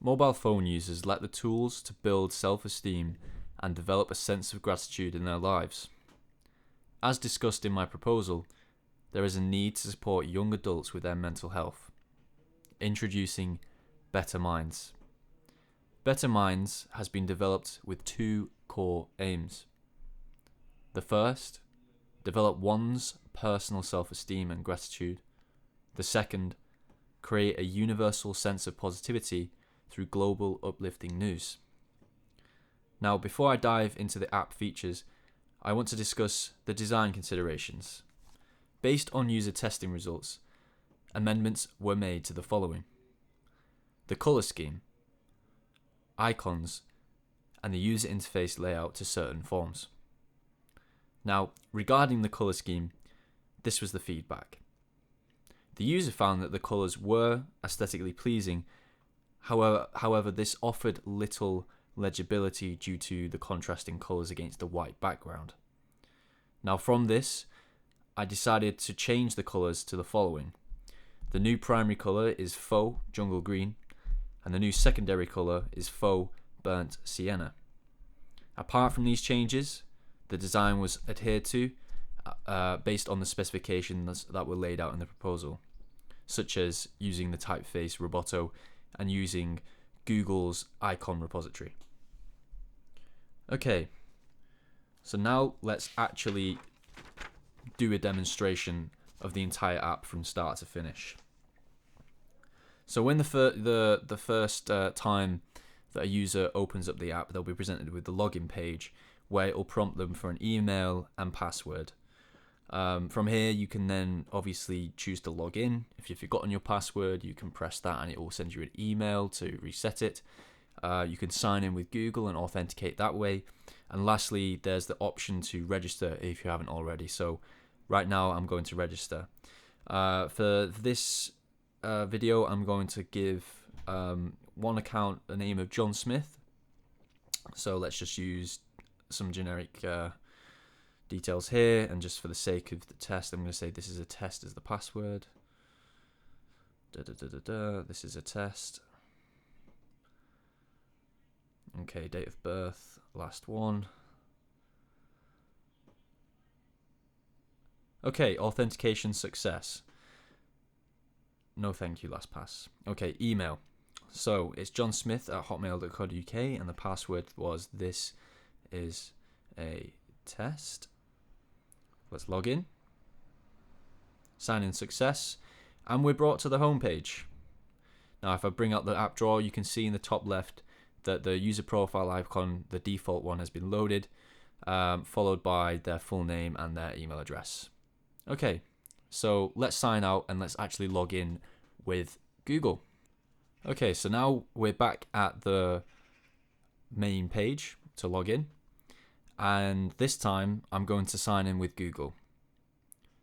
Mobile phone users lack the tools to build self-esteem and develop a sense of gratitude in their lives. As discussed in my proposal, there is a need to support young adults with their mental health. Introducing Better Minds. Better Minds has been developed with two core aims. The first, develop one's personal self-esteem and gratitude. The second, create a universal sense of positivity through global uplifting news. Now, before I dive into the app features, I want to discuss the design considerations. Based on user testing results, amendments were made to the following: the color scheme, icons, and the user interface layout to certain forms. Now, regarding the color scheme, this was the feedback. The user found that the colors were aesthetically pleasing. However, this offered little legibility due to the contrasting colors against the white background. Now, from this, I decided to change the colors to the following. The new primary color is faux jungle green, and the new secondary color is faux burnt sienna. Apart from these changes, the design was adhered to based on the specifications that were laid out in the proposal, such as using the typeface Roboto and using Google's icon repository. Okay, so now let's actually do a demonstration of the entire app from start to finish. So when the first time that a user opens up the app, they'll be presented with the login page where it will prompt them for an email and password. From here, you can then obviously choose to log in. If you've forgotten your password, you can press that and it will send you an email to reset it. You can sign in with Google and authenticate that way. And lastly, there's the option to register if you haven't already. So right now, I'm going to register. For this video, I'm going to give one account a name of John Smith. So let's just use some generic details here, and just for the sake of the test, I'm going to say this is a test as the password. This is a test. Okay, date of birth, last one. Okay, authentication success. No thank you, last pass. Okay, email. So it's johnsmith@hotmail.co.uk and the password was this is a test. Let's log in. Sign in success. And we're brought to the home page. Now if I bring up the app drawer, you can see in the top left that the user profile icon, the default one, has been loaded, followed by their full name and their email address. Okay, so let's sign out and let's actually log in with Google. Okay, so now we're back at the main page to log in. And this time I'm going to sign in with Google.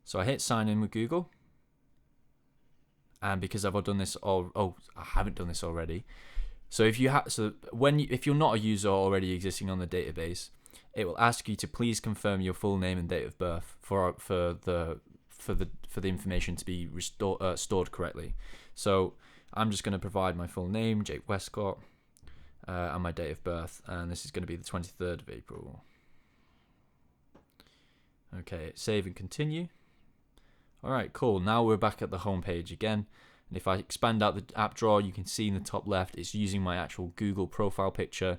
So I hit sign in with Google. And because I've done this I haven't done this already. So if you're not a user already existing on the database, it will ask you to please confirm your full name and date of birth for the information to be stored correctly. So I'm just going to provide my full name, Jake Westcott, and my date of birth, and this is going to be the 23rd of April. Okay, save and continue. Alright, cool. Now we're back at the home page again. And if I expand out the app drawer, you can see in the top left, it's using my actual Google profile picture,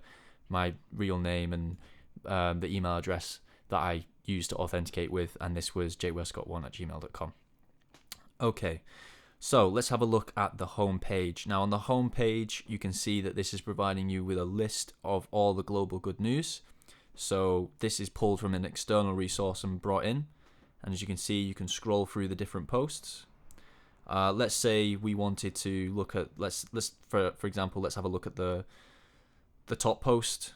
my real name, and the email address that I used to authenticate with. And this was jwestcott1@gmail.com. Okay, so let's have a look at the home page. Now on the home page, you can see that this is providing you with a list of all the global good news. So this is pulled from an external resource and brought in. And as you can see, you can scroll through the different posts. Let's say we wanted to look at, for example, let's have a look at the top post.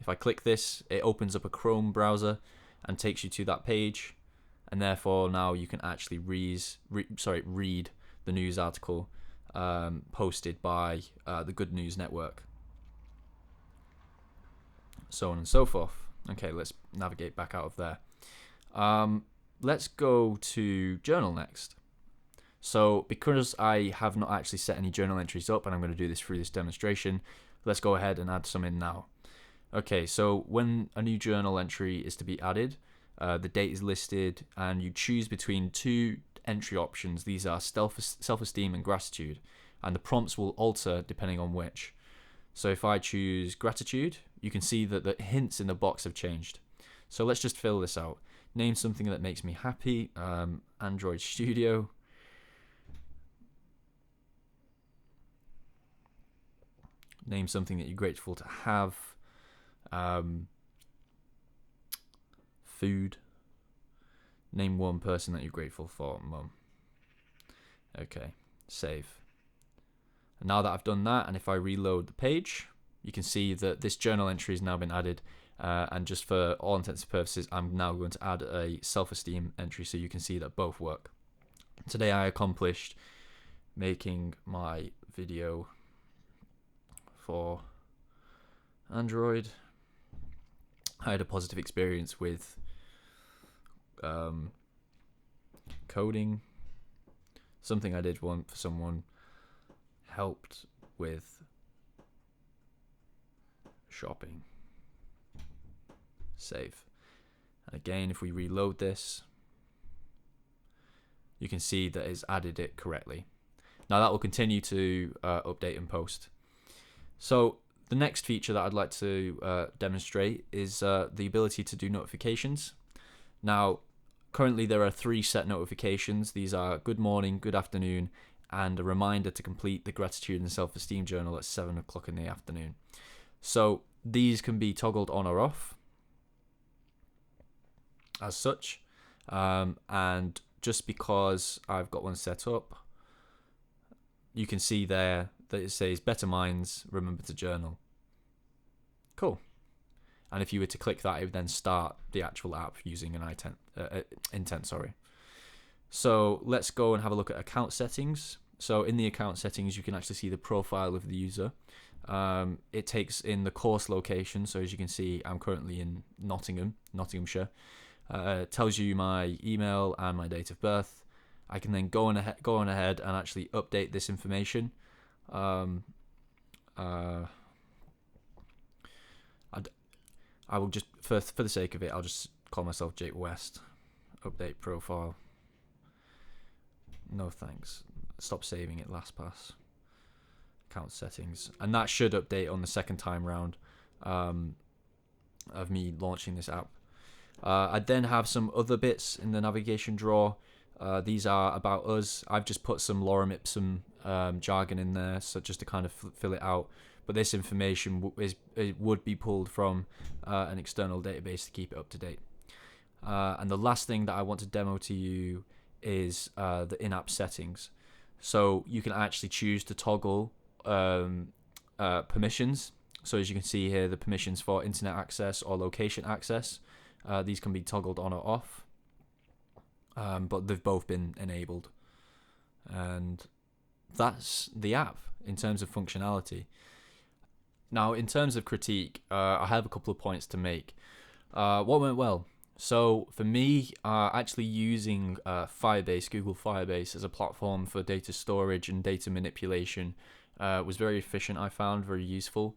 If I click this, it opens up a Chrome browser and takes you to that page. And therefore now you can actually read the news article posted by the Good News Network. So on and so forth. Okay, let's navigate back out of there. Let's go to journal next. So because I have not actually set any journal entries up, and I'm going to do this through this demonstration, let's go ahead and add some in now. Okay, so when a new journal entry is to be added, the date is listed, and you choose between two entry options. These are self-esteem and gratitude, and the prompts will alter depending on which. So if I choose gratitude, you can see that the hints in the box have changed. So let's just fill this out. Name something that makes me happy. Android Studio. Name something that you're grateful to have. Food. Name one person that you're grateful for. Mum. Okay, save. And now that I've done that, and if I reload the page, you can see that this journal entry has now been added. And just for all intents and purposes, I'm now going to add a self-esteem entry so you can see that both work. Today I accomplished making my video for Android. I had a positive experience with coding. Something I did want for someone. Helped with shopping. Save. And again, if we reload this, you can see that it's added it correctly. Now that will continue to update and post. So the next feature that I'd like to demonstrate is the ability to do notifications. Now, currently there are 3 set notifications. These are good morning, good afternoon, and a reminder to complete the gratitude and self-esteem journal at 7 o'clock in the afternoon. So these can be toggled on or off as such, and just because I've got one set up, you can see there that it says better minds, remember to journal. Cool. And if you were to click that, it would then start the actual app using an intent. So let's go and have a look at account settings. So in the account settings, you can actually see the profile of the user. It takes in the course location. So as you can see, I'm currently in Nottinghamshire. It tells you my email and my date of birth. I can then go on ahead and actually update this information. I will just, for the sake of it, I'll just call myself Jake West. Update profile. No thanks. Stop saving it, LastPass. Account settings. And that should update on the second time round of me launching this app. I then have some other bits in the navigation drawer. These are about us. I've just put some lorem ipsum jargon in there, so just to kind of fill it out. But this information would be pulled from an external database to keep it up to date. And the last thing that I want to demo to you is the in-app settings. So you can actually choose to toggle permissions. So as you can see here, the permissions for internet access or location access, these can be toggled on or off. But they've both been enabled. And that's the app in terms of functionality. Now, in terms of critique, I have a couple of points to make. What went well? So for me, actually using Google Firebase as a platform for data storage and data manipulation was very efficient, I found, very useful.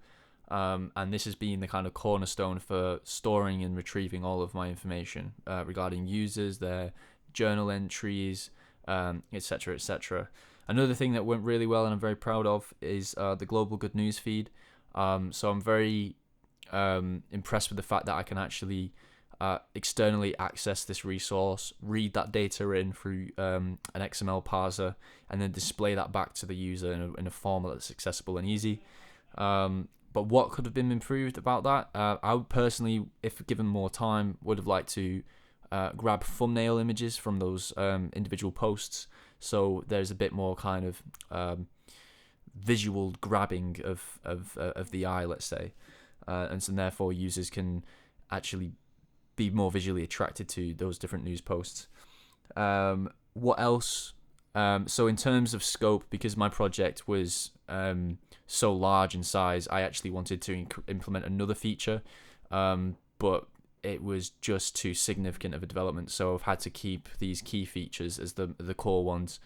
And this has been the kind of cornerstone for storing and retrieving all of my information regarding users, their journal entries, etc., etc. Another thing that went really well and I'm very proud of is the global good news feed. So I'm very impressed with the fact that I can actually externally access this resource, read that data in through an XML parser, and then display that back to the user in a format that's accessible and easy. But what could have been improved about that? I would personally, if given more time, would have liked to grab thumbnail images from those individual posts, so there's a bit more kind of visual grabbing of the eye, let's say, and so therefore users can actually be more visually attracted to those different news posts. What else? So in terms of scope, because my project was so large in size, I actually wanted to implement another feature, but it was just too significant of a development, so I've had to keep these key features as the core ones.